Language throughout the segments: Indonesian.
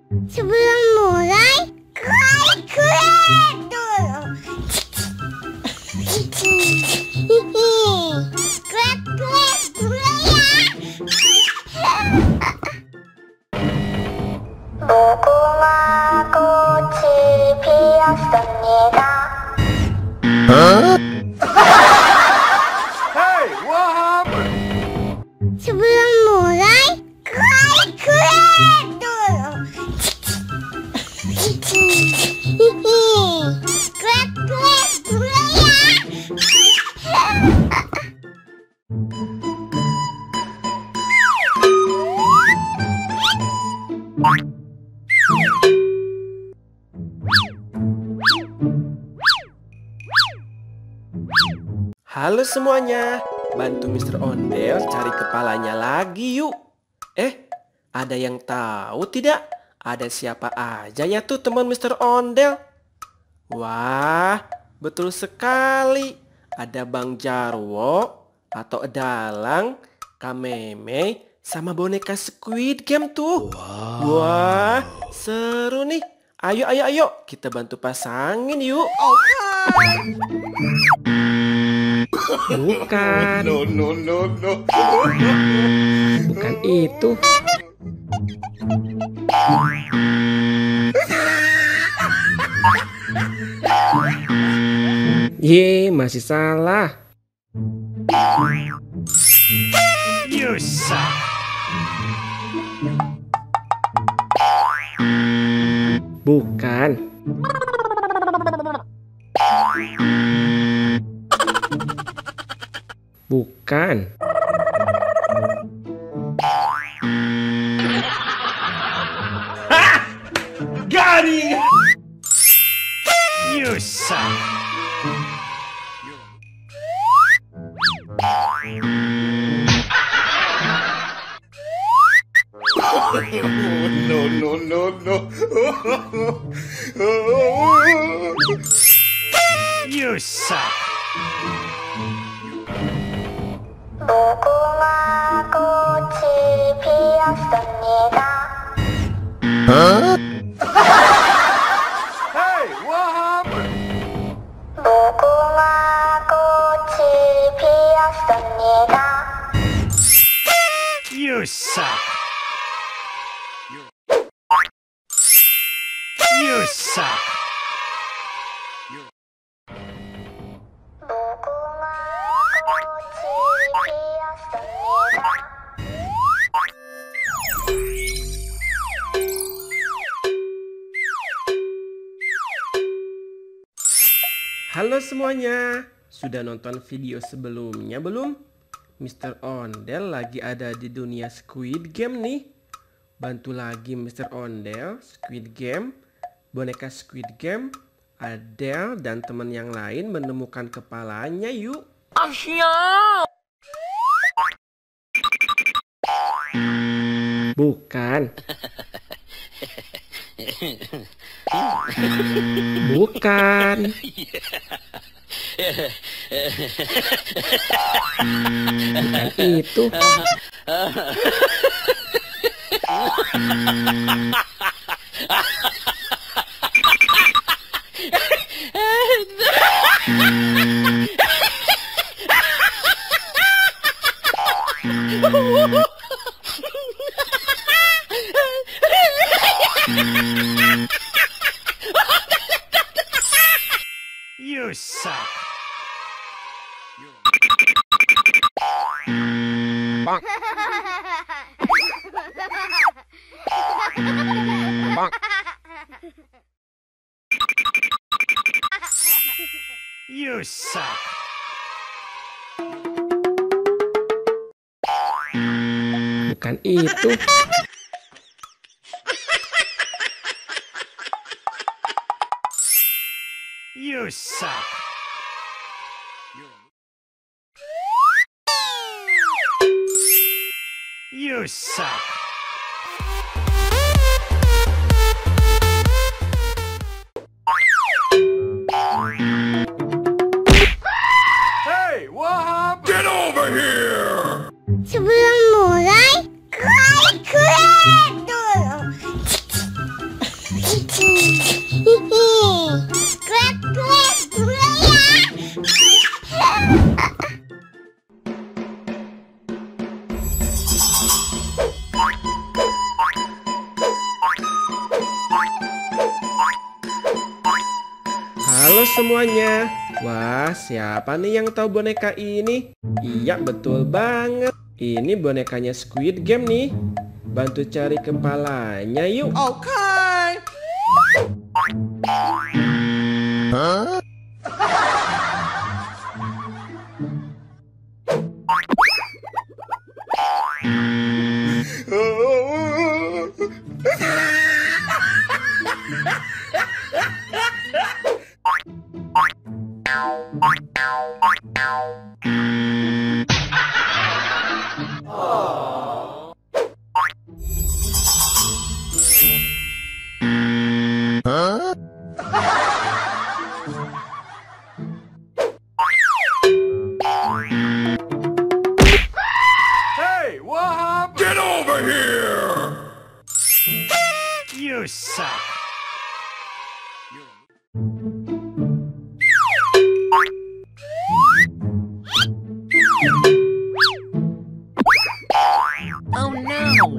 Sebelum mulai, klik dulu. Klik dulu ya. 무궁화 꽃이 피었습니다. Hey, what happened? sebelum mulai, klik dulu. Klik dulu ya. Halo semuanya, bantu Mr. Ondel cari kepalanya lagi yuk. Ada yang tahu tidak? Ada siapa aja ya tuh teman Mr. Ondel? Wah, betul sekali. Ada Bang Jarwo atau Dalang, Kameme, sama boneka Squid Game tuh. Wah, seru nih. Ayo, kita bantu pasangin yuk. Bukan. No. Bukan itu. Masih salah. You suck. Bukan. Bukan. Got it! You suck. No. You suck. 무궁화 꽃이 피었습니다. Hey, what happened? 무궁화 꽃이 피었습니다. You suck. You suck. 무궁화 꽃이 피었습니다. Halo semuanya, sudah nonton video sebelumnya belum? Mr. Ondel lagi ada di dunia Squid Game nih. Bantu lagi Mr. Ondel, Squid Game, boneka Squid Game, Adele dan teman yang lain menemukan kepalanya yuk. Bukan. Bukan. Bukan itu. You suck. You suck. Bukan itu. You suck. You suck. Hey, what happened? Get over here! sebelum mulai, klik dulu. Grab, grab dulu ya. Halo semuanya. Wah, siapa nih yang tahu boneka ini? Iya, betul banget. Ini bonekanya Squid Game nih. Bantu cari kepalanya yuk. Oke. Hey, what happened? Get over here! You suck. Oh no.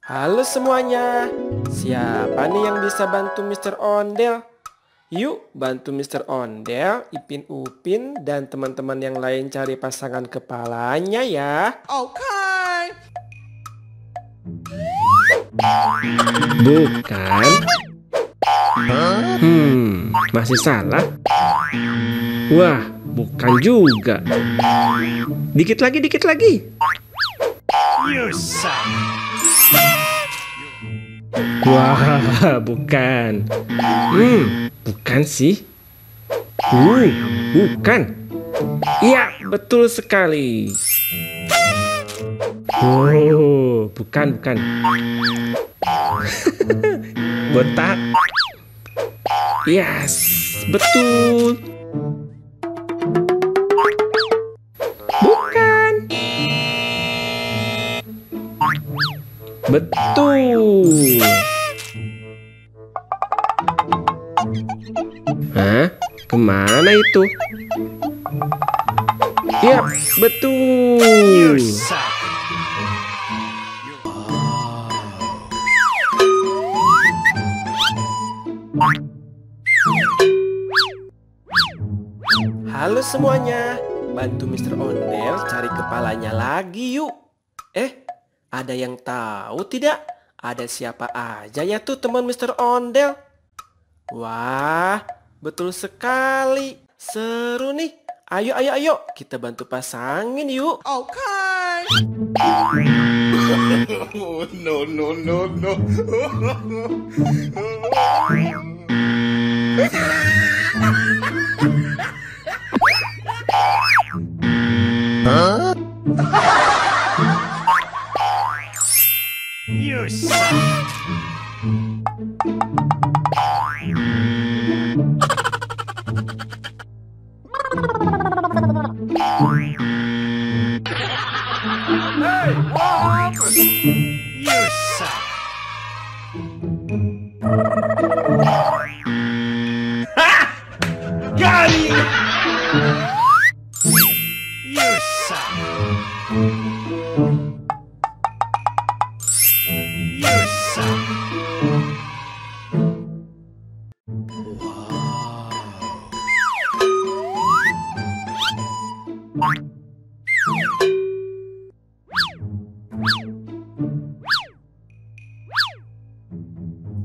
Halo semuanya. Siapa nih yang bisa bantu Mr. Ondel? Yuk bantu Mr. Ondel, Ipin Upin, dan teman-teman yang lain cari pasangan kepalanya ya. Oke. Bukan? Masih salah? Wah, bukan juga. Dikit lagi, dikit lagi. You suck. Wah, bukan. Bukan sih. Bukan. Iya, betul sekali. Oh, bukan. Botak. Yes, betul. Bukan. Betul. Hah? Kemana itu? Ya, betul. You suck. Halo semuanya, bantu Mr. Ondel cari kepalanya lagi yuk. Ada yang tahu tidak? Ada siapa aja ya tuh teman Mr. Ondel? Wah, betul sekali. Seru nih. Ayo, kita bantu pasangin yuk. Oke. No, no, no, no. You suck. Hey, what happened? You suck. Got him! You suck. You suck.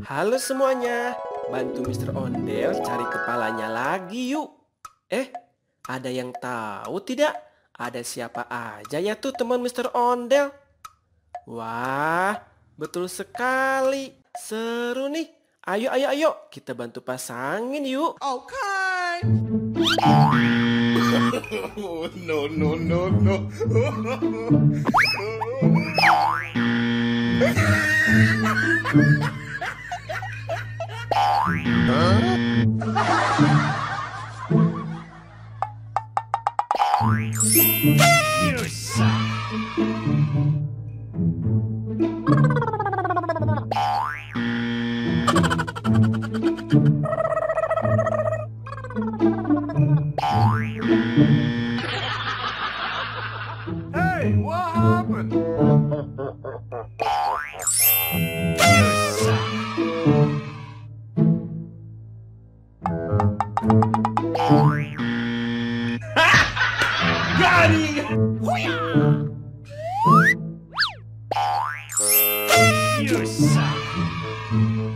Halo semuanya, bantu Mr. Ondel cari kepalanya lagi yuk. Ada yang tahu tidak? Ada siapa aja ya tuh teman Mr. Ondel? Wah, betul sekali. Seru nih. Ayo, kita bantu pasangin yuk. Oke. No, no, no, no. You suck. You suck.